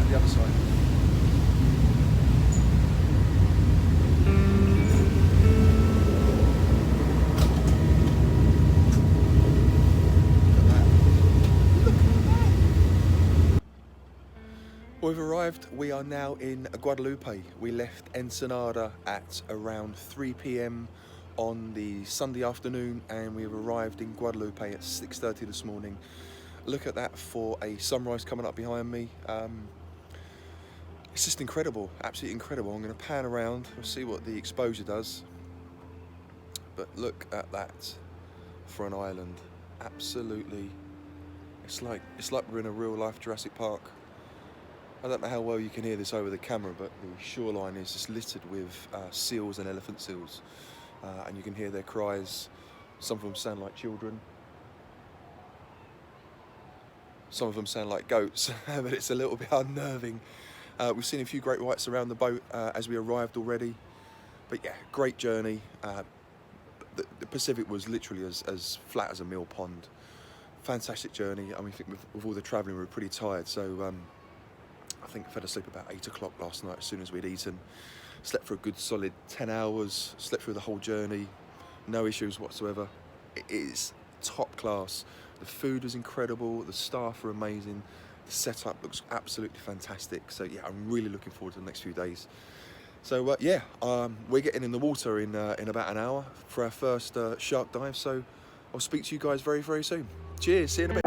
out the other side. We've arrived. We are now in Guadalupe. We left Ensenada at around 3 p.m. on the Sunday afternoon, and we have arrived in Guadalupe at 6:30 this morning. Look at that for a sunrise coming up behind me. It's just incredible, absolutely incredible. I'm going to pan around, we'll see what the exposure does. But look at that for an island. Absolutely, it's like we're in a real life Jurassic Park. I don't know how well you can hear this over the camera, but the shoreline is just littered with seals and elephant seals. And you can hear their cries. Some of them sound like children. Some of them sound like goats, but it's a little bit unnerving. We've seen a few great whites around the boat as we arrived already. But yeah, great journey. The Pacific was literally as flat as a mill pond. Fantastic journey. I mean, I think with all the travelling, we were pretty tired. So I think I fell asleep about 8 o'clock last night as soon as we'd eaten. Slept for a good solid 10 hours, slept through the whole journey, no issues whatsoever. It is top class. The food was incredible, the staff are amazing, the setup looks absolutely fantastic. So yeah, I'm really looking forward to the next few days. So yeah, we're getting in the water in about an hour for our first shark dive. So I'll speak to you guys very, very soon. Cheers, see you in a bit.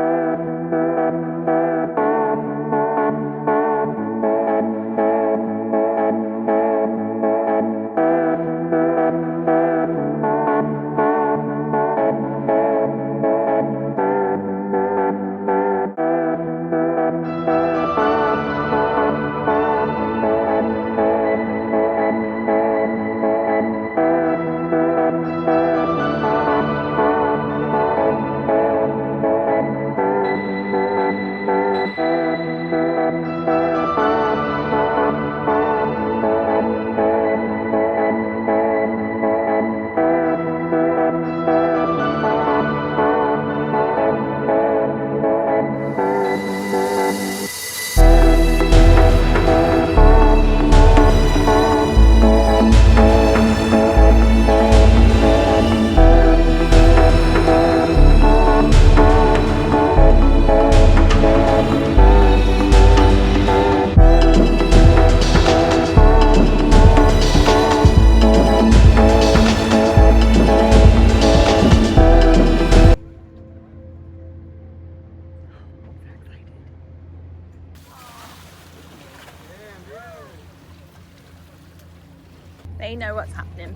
They know what's happening.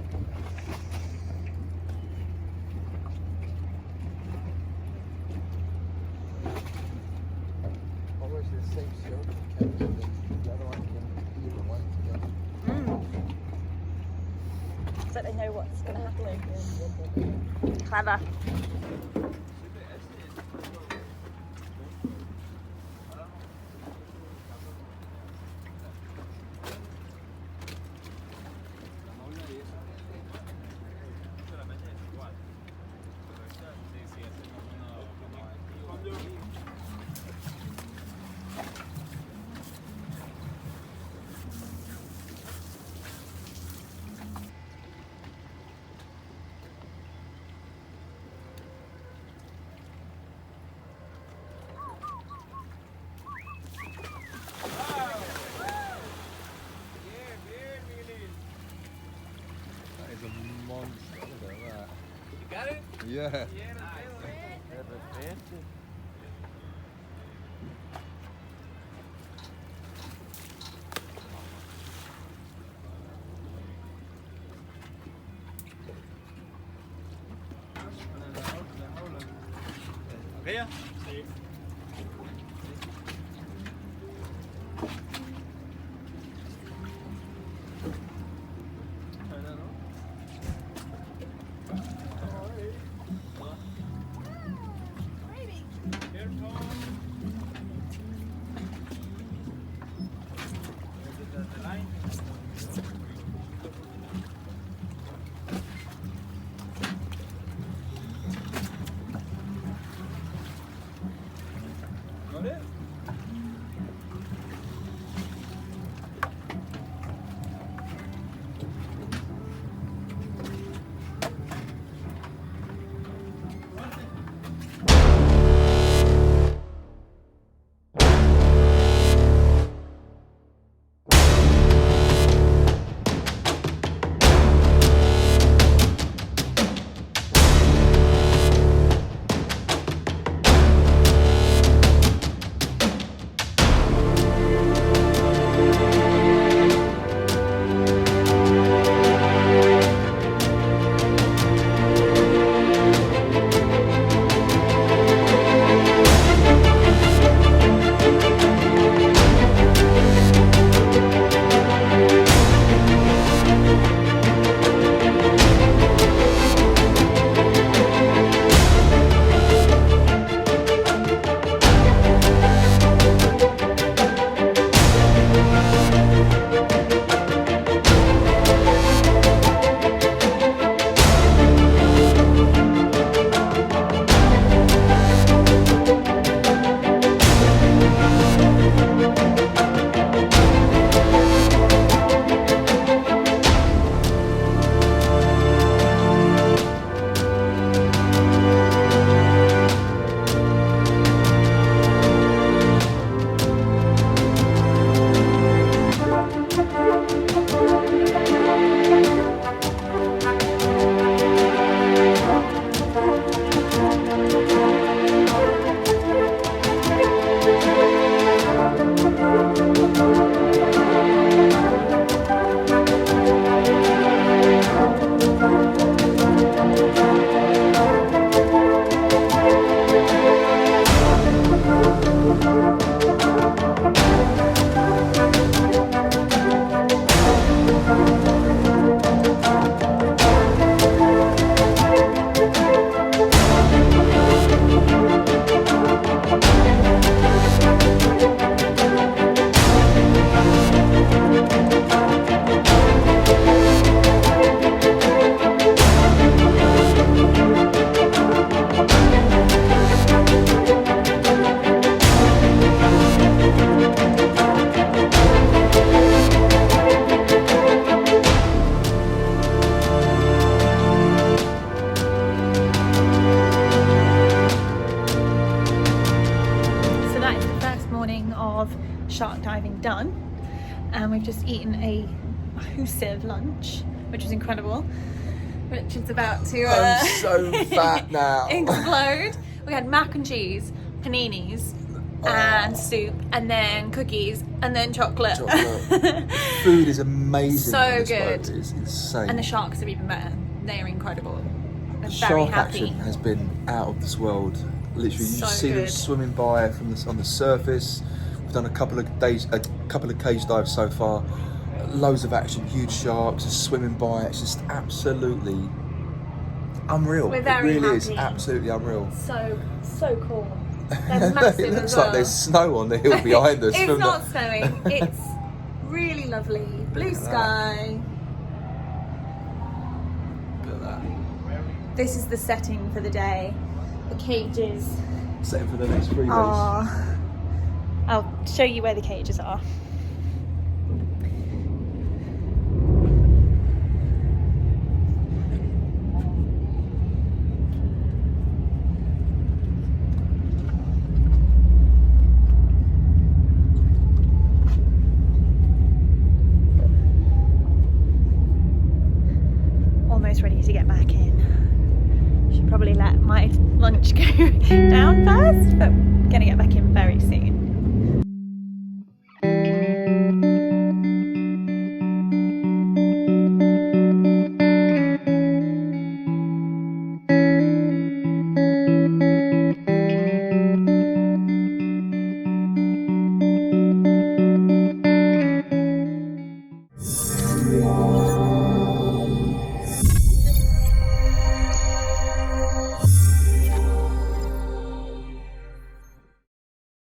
Always the same show, the other one can either one together. So they know what's going to happen. Clever. Yeah. De repente. ¿Aquella? Sí. rock diving done, and we've just eaten a massive lunch, which was incredible. Which is about to I'm so fat now. explode. We had mac and cheese, paninis, and soup, and then cookies, and then chocolate. Food is amazing. So on this good. boat. It's insane. And the sharks are even better. They are incredible. I'm The very shark happy. action has been out of this world. Literally, you So see them good. swimming by on the surface. We've done a couple of cage dives so far. Loads of action, huge sharks just swimming by. It's just absolutely unreal. We're very it really is happy. absolutely unreal. So cool. They're massive It looks as like well. there's snow on the hill behind us. It's from not the- snowing. It's really lovely. Blue sky. Look at that. This is the setting for the day. The cages Setting for the next 3 days. are... I'll show you where the cages are. Almost ready to get back in. Should probably let my lunch go down first, but gonna get back